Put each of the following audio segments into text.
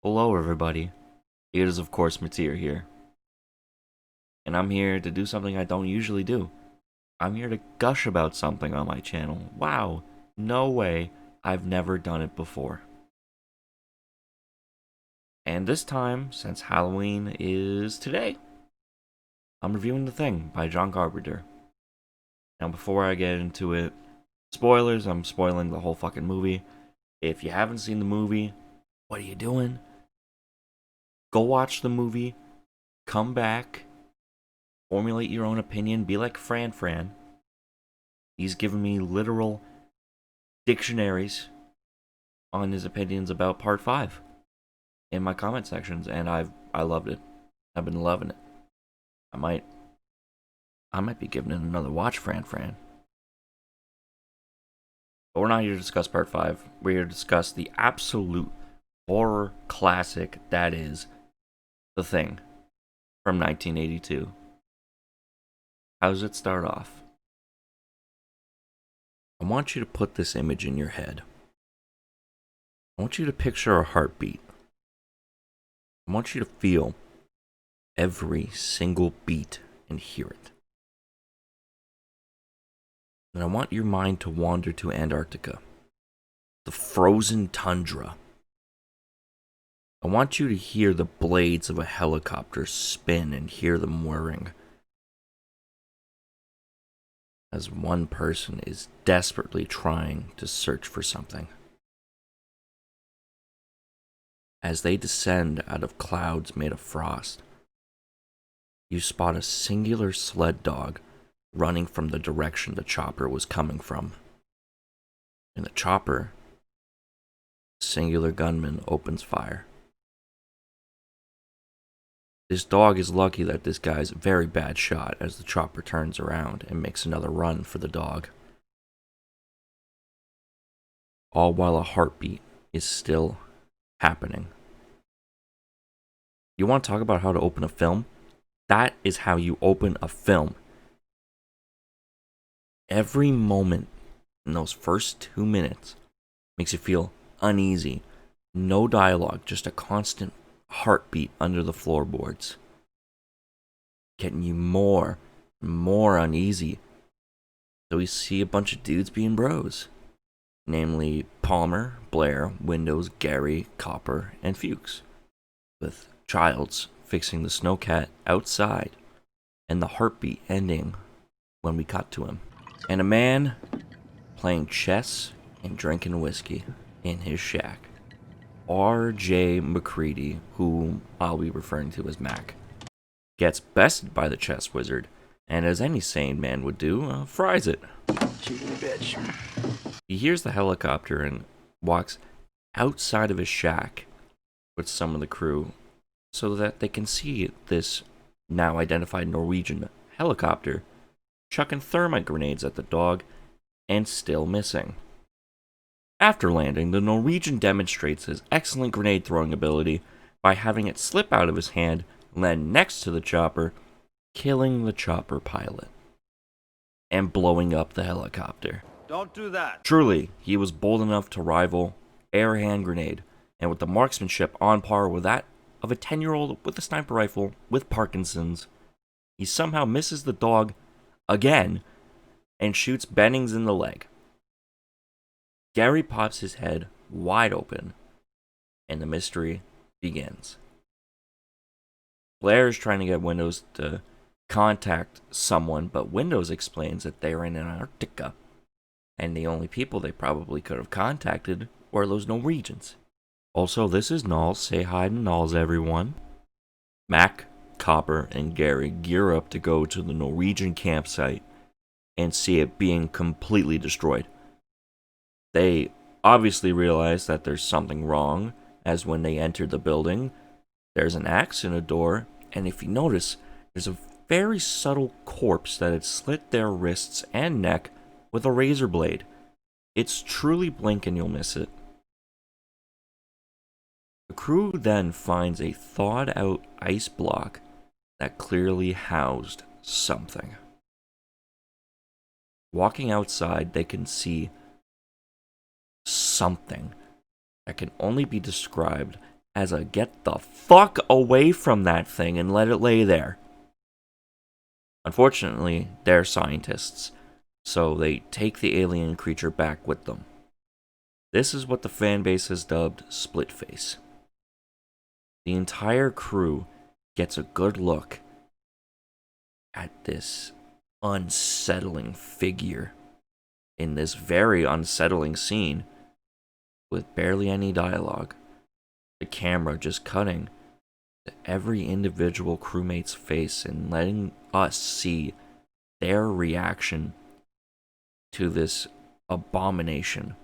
Hello, everybody. It is, of course, Matir here. And I'm here to do something I don't usually do. I'm here to gush about something on my channel. Wow, no way. I've never done it before. And this time, since Halloween is today, I'm reviewing The Thing by John Carpenter. Now, before I get into it, spoilers, I'm spoiling the whole fucking movie. If you haven't seen the movie, what are you doing? Go watch the movie, come back, formulate your own opinion, be like Fran. He's given me literal dictionaries on his opinions about Part 5 in my comment sections, and I loved it. I've been loving it. I might be giving it another watch, Fran. But we're not here to discuss Part 5. We're here to discuss the absolute horror classic that is The Thing from 1982. How does it start off? I want you to put this image in your head. I want you to picture a heartbeat. I want you to feel every single beat and hear it. And I want your mind to wander to Antarctica, the frozen tundra. I want you to hear the blades of a helicopter spin and hear them whirring, as one person is desperately trying to search for something. As they descend out of clouds made of frost, you spot a singular sled dog running from the direction the chopper was coming from. In the chopper, a singular gunman opens fire. This dog is lucky that this guy's a very bad shot as the chopper turns around and makes another run for the dog. All while a heartbeat is still happening. You want to talk about how to open a film? That is how you open a film. Every moment in those first 2 minutes makes you feel uneasy. No dialogue, just a constant heartbeat under the floorboards, getting you more and more uneasy. So we see a bunch of dudes being bros, namely Palmer, Blair, Windows, Gary, Copper, and Fuchs, with Childs fixing the snowcat outside, and the heartbeat ending when we cut to him. And a man playing chess and drinking whiskey in his shack. R.J. McCready, whom I'll be referring to as Mac, gets bested by the chess wizard, and as any sane man would do, fries it. Cheating bitch. He hears the helicopter and walks outside of his shack with some of the crew so that they can see this now identified Norwegian helicopter chucking thermite grenades at the dog and still missing. After landing, the Norwegian demonstrates his excellent grenade throwing ability by having it slip out of his hand, land next to the chopper, killing the chopper pilot, and blowing up the helicopter. Don't do that. Truly, he was bold enough to rival air hand grenade, and with the marksmanship on par with that of a 10-year-old with a sniper rifle with Parkinson's, he somehow misses the dog again and shoots Bennings in the leg. Gary pops his head wide open, and the mystery begins. Blair is trying to get Windows to contact someone, but Windows explains that they're in Antarctica, and the only people they probably could have contacted were those Norwegians. Also, this is Nulls. Say hi to Nulls, everyone. Mac, Copper, and Gary gear up to go to the Norwegian campsite and see it being completely destroyed. They obviously realize that there's something wrong, as when they enter the building, there's an axe in a door, and if you notice, there's a very subtle corpse that had slit their wrists and neck with a razor blade. It's truly blink and you'll miss it. The crew then finds a thawed out ice block that clearly housed something. Walking outside, they can see something that can only be described as a get the fuck away from that thing and let it lay there. Unfortunately, they're scientists, so they take the alien creature back with them. This is what the fanbase has dubbed Split Face. The entire crew gets a good look at this unsettling figure in this very unsettling scene with barely any dialogue. The camera just cutting to every individual crewmate's face and letting us see their reaction to this abomination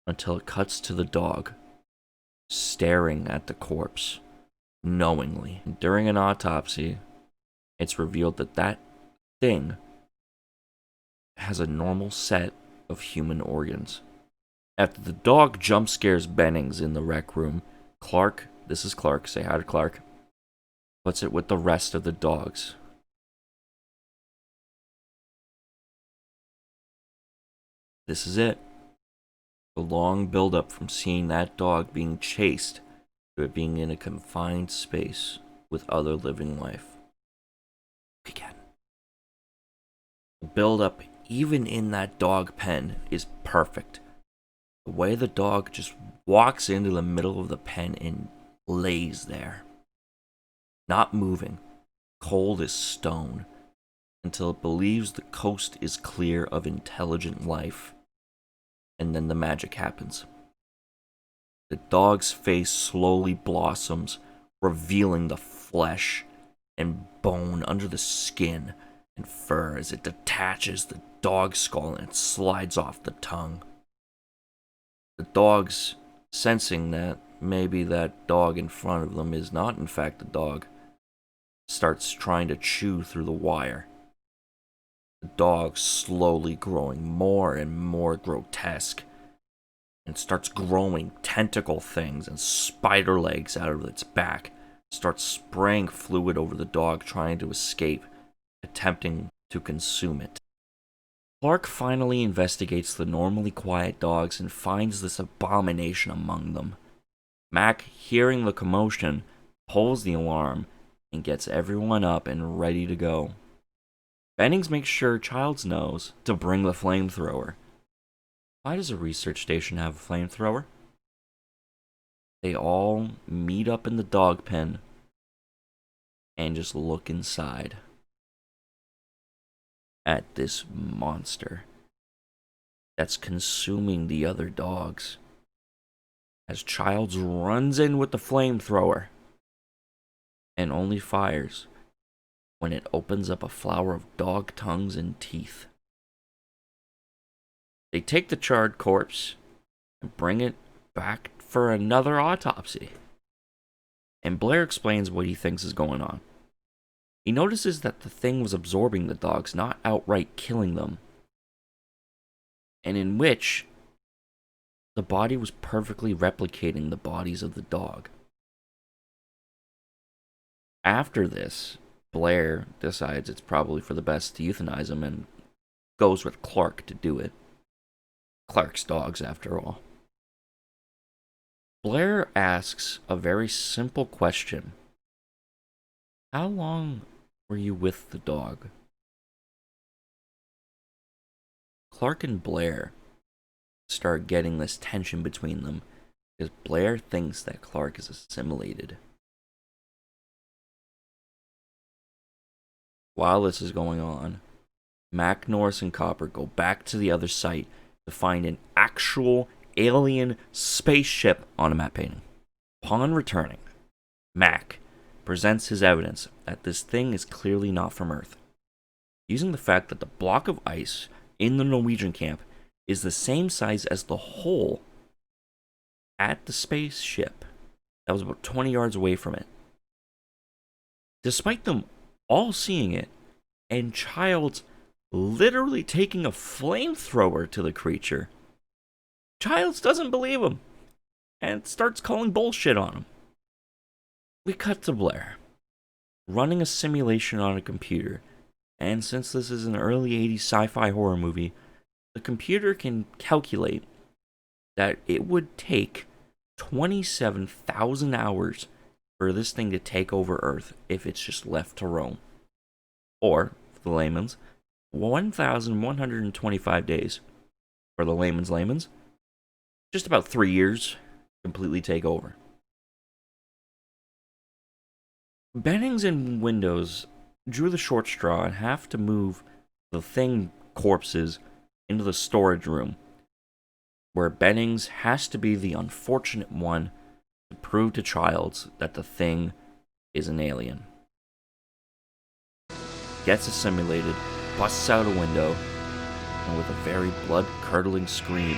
until it cuts to the dog staring at the corpse knowingly. During an autopsy, it's revealed that that thing has a normal set of human organs. After the dog jump scares Bennings in the rec room, Clark, this is Clark, say hi to Clark, puts it with the rest of the dogs. This is it. The long build-up from seeing that dog being chased to it being in a confined space with other living life. Again. The build-up, even in that dog pen, is perfect. The way the dog just walks into the middle of the pen and lays there, not moving, cold as stone, until it believes the coast is clear of intelligent life. And then the magic happens. The dog's face slowly blossoms, revealing the flesh and bone under the skin and fur as it detaches the dog's skull and it slides off the tongue. The dogs, sensing that maybe that dog in front of them is not in fact a dog, starts trying to chew through the wire. The dog slowly growing more and more grotesque and starts growing tentacle things and spider legs out of its back, starts spraying fluid over the dog trying to escape, attempting to consume it. Clark finally investigates the normally quiet dogs and finds this abomination among them. Mac, hearing the commotion, pulls the alarm and gets everyone up and ready to go. Bennings makes sure Childs knows to bring the flamethrower. Why does a research station have a flamethrower? They all meet up in the dog pen and just look inside at this monster that's consuming the other dogs. As Childs runs in with the flamethrower and only fires when it opens up a flower of dog tongues and teeth. They take the charred corpse and bring it back for another autopsy. And Blair explains what he thinks is going on. He notices that the thing was absorbing the dogs, not outright killing them. And in which the body was perfectly replicating the bodies of the dog. After this, Blair decides it's probably for the best to euthanize him and goes with Clark to do it. Clark's dogs, after all. Blair asks a very simple question. How long were you with the dog? Clark and Blair start getting this tension between them because Blair thinks that Clark is assimilated. While this is going on, Mac, Norris, and Copper go back to the other site to find an actual alien spaceship on a map painting. Upon returning, Mac presents his evidence that this thing is clearly not from Earth, using the fact that the block of ice in the Norwegian camp is the same size as the hole at the spaceship that was about 20 yards away from it. Despite them all seeing it, and Childs literally taking a flamethrower to the creature, Childs doesn't believe him and starts calling bullshit on him. We cut to Blair, running a simulation on a computer, and since this is an early 80s sci-fi horror movie, the computer can calculate that it would take 27,000 hours for this thing to take over Earth if it's just left to roam. Or, for the layman's, 1,125 days. For the layman's, just about 3 years, completely take over. Bennings and Windows drew the short straw and have to move the thing corpses into the storage room, where Bennings has to be the unfortunate one to prove to Childs that the thing is an alien. Gets assimilated, busts out a window, and with a very blood-curdling scream,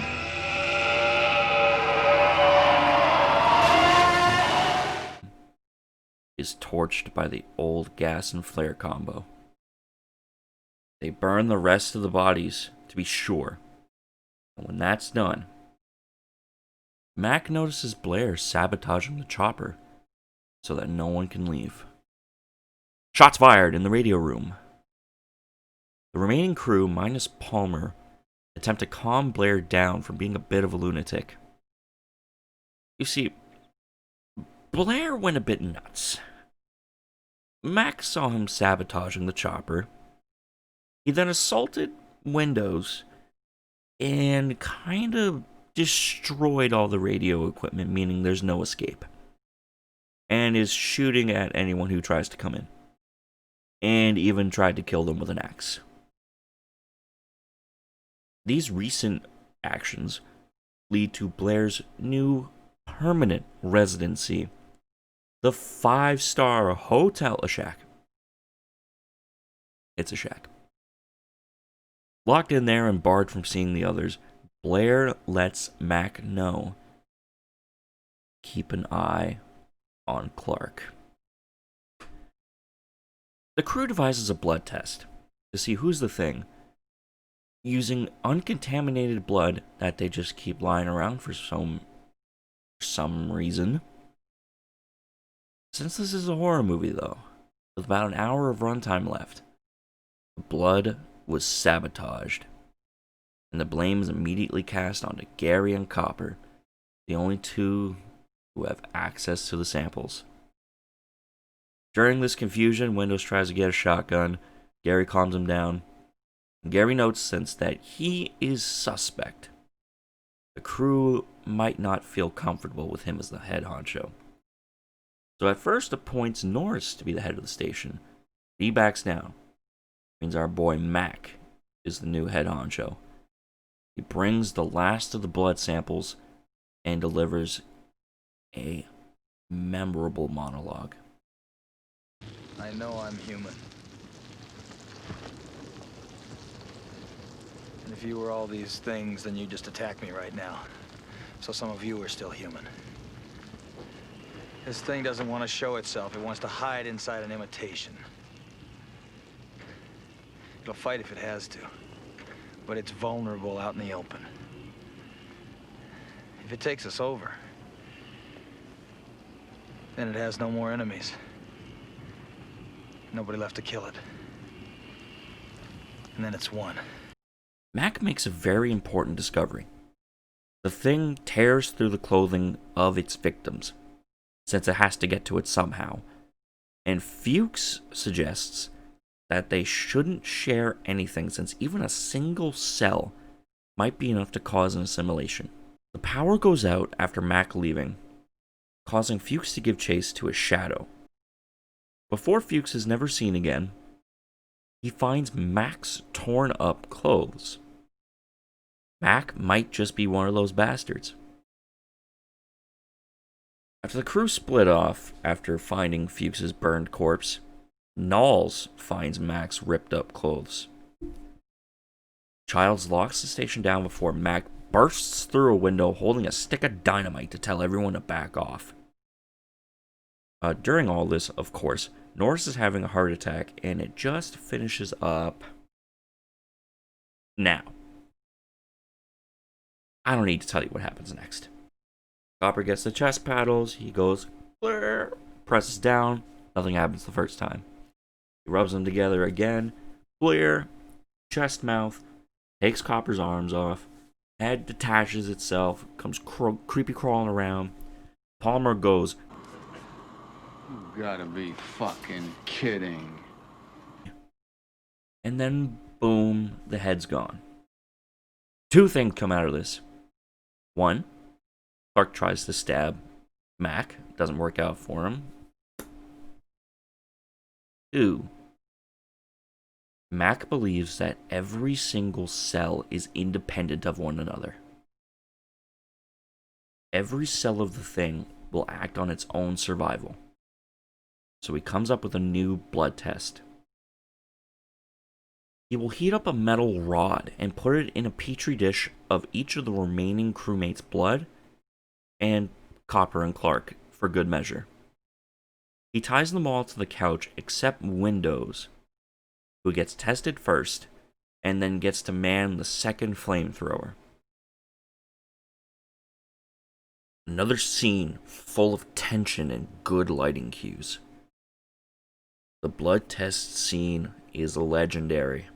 is torched by the old gas and flare combo. They burn the rest of the bodies, to be sure. And when that's done, Mac notices Blair sabotaging the chopper so that no one can leave. Shots fired in the radio room. The remaining crew, minus Palmer, attempt to calm Blair down from being a bit of a lunatic. You see, Blair went a bit nuts. Mac saw him sabotaging the chopper. He then assaulted Windows and kind of destroyed all the radio equipment, meaning there's no escape. And is shooting at anyone who tries to come in. And even tried to kill them with an axe. These recent actions lead to Blair's new permanent residency, the 5-star hotel, a shack. It's a shack. Locked in there and barred from seeing the others, Blair lets Mac know. Keep an eye on Clark. The crew devises a blood test to see who's the thing, using uncontaminated blood that they just keep lying around for some reason. Since this is a horror movie, though, with about an hour of runtime left, the blood was sabotaged, and the blame is immediately cast onto Gary and Copper, the only two who have access to the samples. During this confusion, Windows tries to get a shotgun. Gary calms him down. Gary notes since that he is suspect, the crew might not feel comfortable with him as the head honcho. So at first appoints Norris to be the head of the station. He backs down. Means our boy Mac is the new head honcho. He brings the last of the blood samples and delivers a memorable monologue. I know I'm human. And if you were all these things, then you'd just attack me right now. So some of you are still human. This thing doesn't want to show itself. It wants to hide inside an imitation. It'll fight if it has to. But it's vulnerable out in the open. If it takes us over, then it has no more enemies. Nobody left to kill it. And then it's won. Mac makes a very important discovery. The thing tears through the clothing of its victims, since it has to get to it somehow. And Fuchs suggests that they shouldn't share anything, since even a single cell might be enough to cause an assimilation. The power goes out after Mac leaving, causing Fuchs to give chase to his shadow. Before Fuchs is never seen again, he finds Mac's torn up clothes. Mac might just be one of those bastards. After the crew split off after finding Fuchs's burned corpse, Knowles finds Mac's ripped up clothes. Childs locks the station down before Mac bursts through a window holding a stick of dynamite to tell everyone to back off. During all this, of course, Norris is having a heart attack, and it just finishes up now. I don't need to tell you what happens next. Copper gets the chest paddles, he goes, Blair, presses down, nothing happens the first time. He rubs them together again, Blair, chest mouth, takes Copper's arms off, head detaches itself, comes creepy crawling around, Palmer goes, You gotta be fucking kidding. and then boom, the head's gone. Two things come out of this. One, Clark tries to stab Mac, doesn't work out for him. Two, Mac believes that every single cell is independent of one another. Every cell of the thing will act on its own survival. So he comes up with a new blood test. He will heat up a metal rod and put it in a petri dish of each of the remaining crewmates' blood and Copper and Clark for good measure. He ties them all to the couch except Windows, who gets tested first and then gets to man the second flamethrower. Another scene full of tension and good lighting cues. The blood test scene is legendary.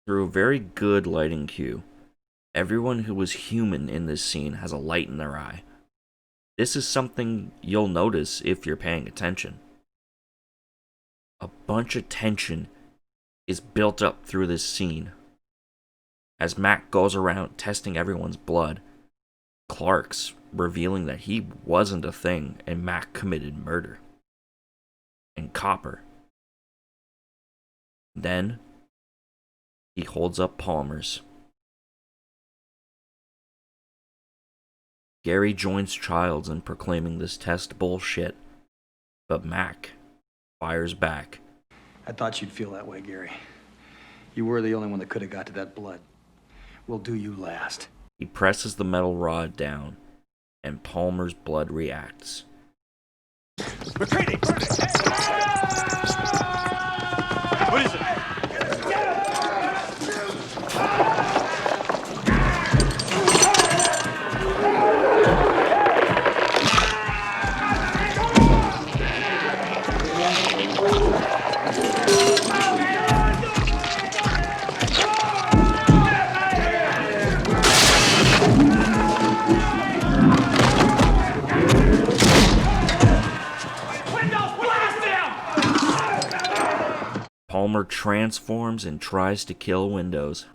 Through a very good lighting cue, everyone who was human in this scene has a light in their eye. This is something you'll notice if you're paying attention. A bunch of tension is built up through this scene. As Mac goes around testing everyone's blood, Clark's revealing that he wasn't a thing and Mac committed murder. And Copper. Then, he holds up Palmer's. Gary joins Childs in proclaiming this test bullshit, but Mac fires back. I thought you'd feel that way, Gary. You were the only one that could have got to that blood. We'll do you last. He presses the metal rod down, and Palmer's blood reacts. Retreating! What is it? Palmer transforms and tries to kill Windows.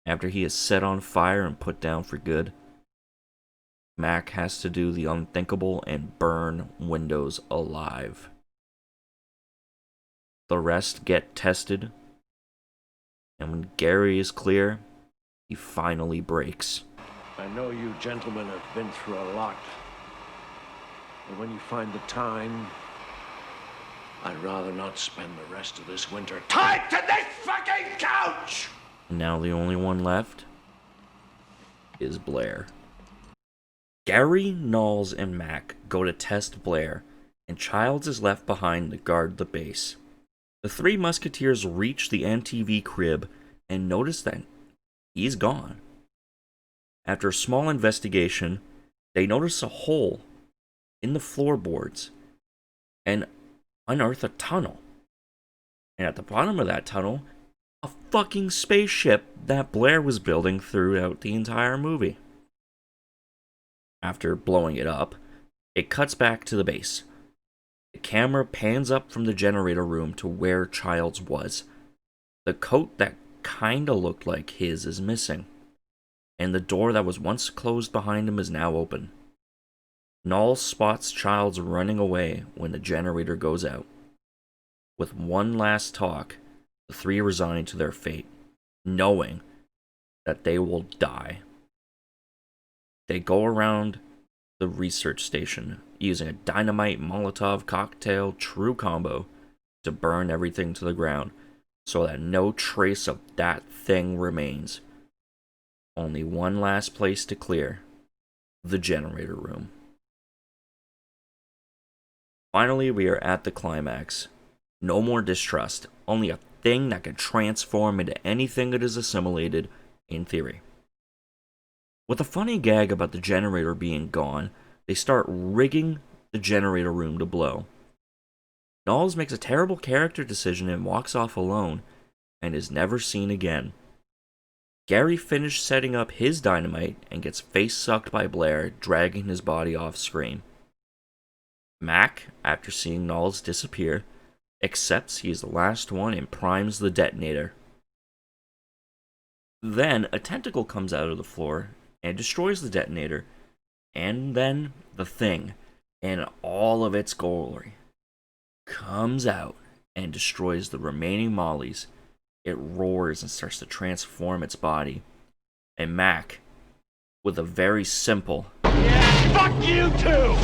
After he is set on fire and put down for good, Mac has to do the unthinkable and burn Windows alive. The rest get tested, and when Gary is clear, he finally breaks. I know you gentlemen have been through a lot. And when you find the time, I'd rather not spend the rest of this winter tied to this fucking couch! Now the only one left is Blair. Gary, Knowles, and Mac go to test Blair, and Childs is left behind to guard the base. The three musketeers reach the MTV crib and notice that he's gone. After a small investigation, they notice a hole in the floorboards and unearth a tunnel. And at the bottom of that tunnel, a fucking spaceship that Blair was building throughout the entire movie. After blowing it up, it cuts back to the base. The camera pans up from the generator room to where Childs was. The coat that kinda looked like his is missing, and the door that was once closed behind him is now open. Knowles spots Childs running away when the generator goes out. With one last talk, the three resign to their fate, knowing that they will die. They go around the research station using a dynamite Molotov cocktail true combo to burn everything to the ground so that no trace of that thing remains. Only one last place to clear: the generator room. Finally, we are at the climax. No more distrust, only a thing that can transform into anything it is assimilated, in theory. With a funny gag about the generator being gone, they start rigging the generator room to blow. Knowles makes a terrible character decision and walks off alone, and is never seen again. Gary finished setting up his dynamite and gets face sucked by Blair, dragging his body off screen. Mac, after seeing Knowles disappear, accepts he is the last one and primes the detonator. Then a tentacle comes out of the floor and destroys the detonator, and then the Thing, in all of its glory, comes out and destroys the remaining mollies. It roars and starts to transform its body, and Mac, with a very simple Yeah, fuck you too!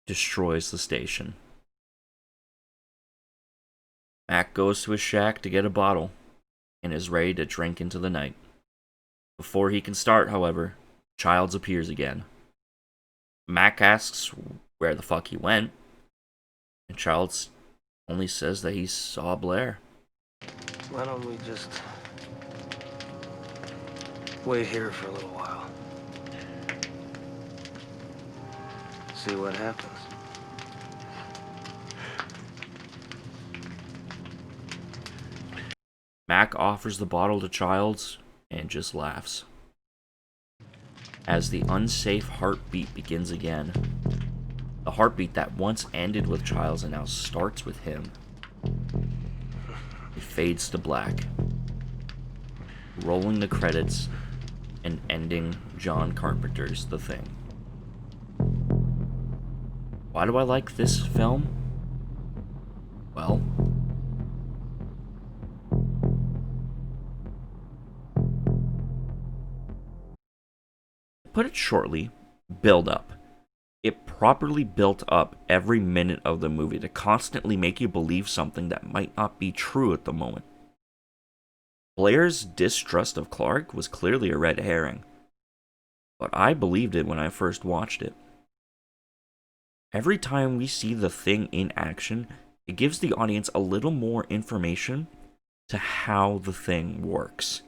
destroys the station. Mac goes to his shack to get a bottle and is ready to drink into the night. Before he can start, however, Childs appears again. Mac asks where the fuck he went, and Childs only says that he saw Blair. Why don't we just wait here for a little while? See what happens. Mac offers the bottle to Childs and just laughs. As the unsafe heartbeat begins again, the heartbeat that once ended with Childs and now starts with him, it fades to black, rolling the credits and ending John Carpenter's The Thing. Why do I like this film? Well, to put it shortly, build up. It properly built up every minute of the movie to constantly make you believe something that might not be true at the moment. Blair's distrust of Clark was clearly a red herring, but I believed it when I first watched it. Every time we see the Thing in action, it gives the audience a little more information to how the Thing works.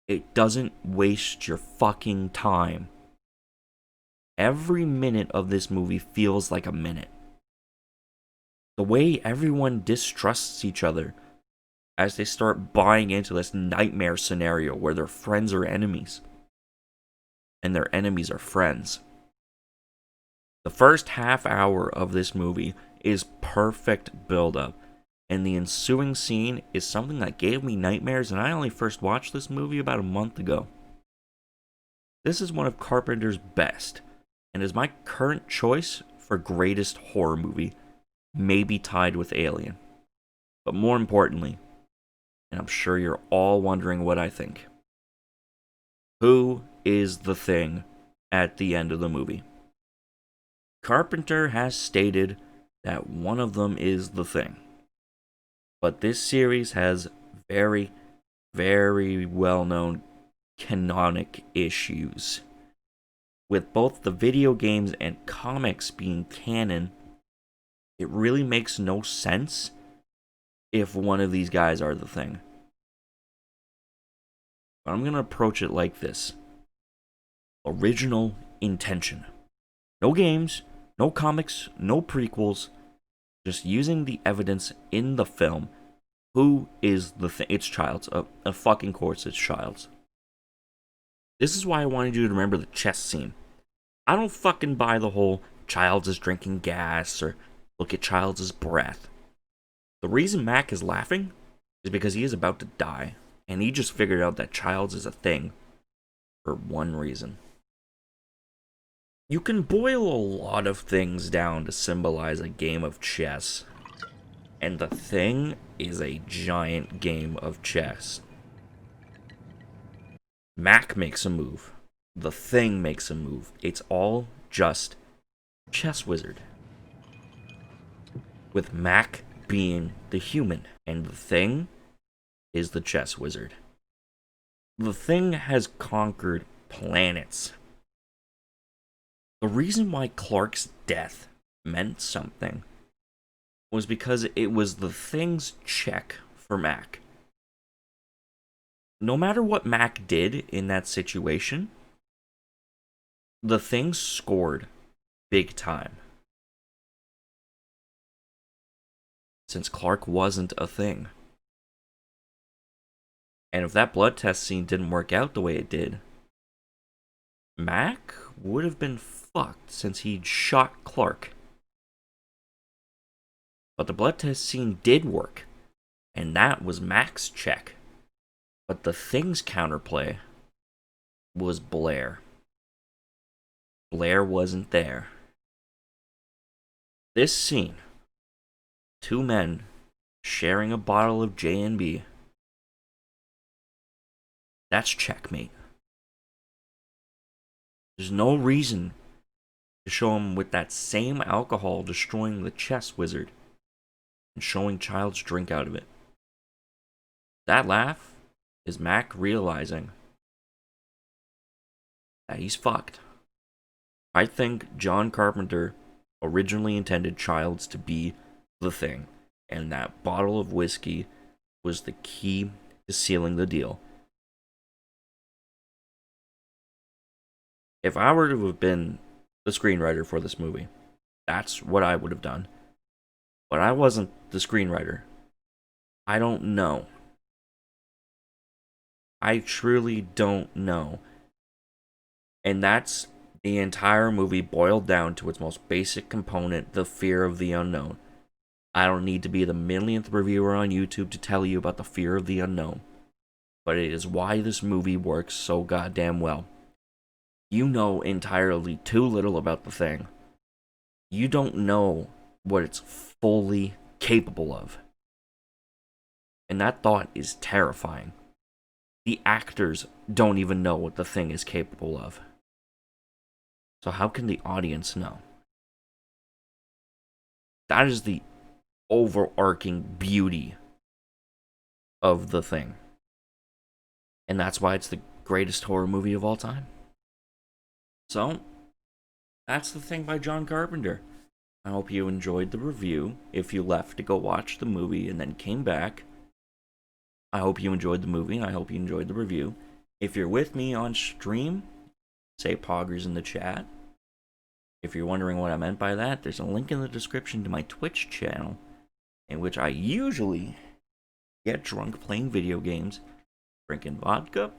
It doesn't waste your fucking time. Every minute of this movie feels like a minute. The way everyone distrusts each other as they start buying into this nightmare scenario where their friends are enemies and their enemies are friends. The first half hour of this movie is perfect build-up, and the ensuing scene is something that gave me nightmares, and I only first watched this movie about a month ago. This is one of Carpenter's best, and is my current choice for greatest horror movie, maybe tied with Alien. But more importantly, and I'm sure you're all wondering what I think, who is the Thing at the end of the movie? Carpenter has stated that one of them is the Thing. But this series has very, very well-known canonic issues. With both the video games and comics being canon, it really makes no sense if one of these guys are the Thing. But I'm going to approach it like this. Original intention. No games, no comics, no prequels. Just using the evidence in the film. Who is the Thing? It's Childs. Of fucking course it's Childs. This is why I wanted you to remember the chest scene. I don't fucking buy the whole Childs is drinking gas or look at Childs' breath. The reason Mac is laughing is because he is about to die, and he just figured out that Childs is a thing for one reason. You can boil a lot of things down to symbolize a game of chess, and the Thing is a giant game of chess. Mac makes a move. The Thing makes a move. It's all just chess wizard. With Mac being the human, and the Thing is the chess wizard. The Thing has conquered planets. The reason why Clark's death meant something was because it was the Thing's check for Mac. No matter what Mac did in that situation, the Thing scored big time. Since Clark wasn't a thing. And if that blood test scene didn't work out the way it did, Mac would have been fucked since he'd shot Clark. But the blood test scene did work, and that was Mac's check. But the Thing's counterplay was Blair. Blair wasn't there. This scene, two men sharing a bottle of J&B, that's checkmate. There's no reason to show him with that same alcohol destroying the chess wizard and showing Childs drink out of it. That laugh is Mac realizing that he's fucked. I think John Carpenter originally intended Childs to be the Thing, and that bottle of whiskey was the key to sealing the deal. If I were to have been the screenwriter for this movie, that's what I would have done. But I wasn't the screenwriter. I don't know. I truly don't know. And that's the entire movie boiled down to its most basic component, the fear of the unknown. I don't need to be the millionth reviewer on YouTube to tell you about the fear of the unknown. But it is why this movie works so goddamn well. You know entirely too little about the Thing. You don't know what it's fully capable of. And that thought is terrifying. The actors don't even know what the Thing is capable of. So how can the audience know? That is the overarching beauty of the Thing. And that's why it's the greatest horror movie of all time. So, that's The Thing by John Carpenter. I hope you enjoyed the review. If you left to go watch the movie and then came back, I hope you enjoyed the movie and I hope you enjoyed the review. If you're with me on stream, say poggers in the chat. If you're wondering what I meant by that, there's a link in the description to my Twitch channel, in which I usually get drunk playing video games, drinking vodka,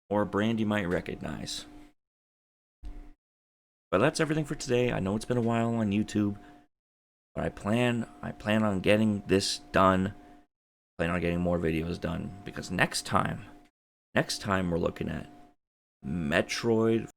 or a brand you might recognize. But that's everything for today. I know it's been a while on YouTube, but I plan on getting this done. I plan on getting more videos done, because next time we're looking at Metroid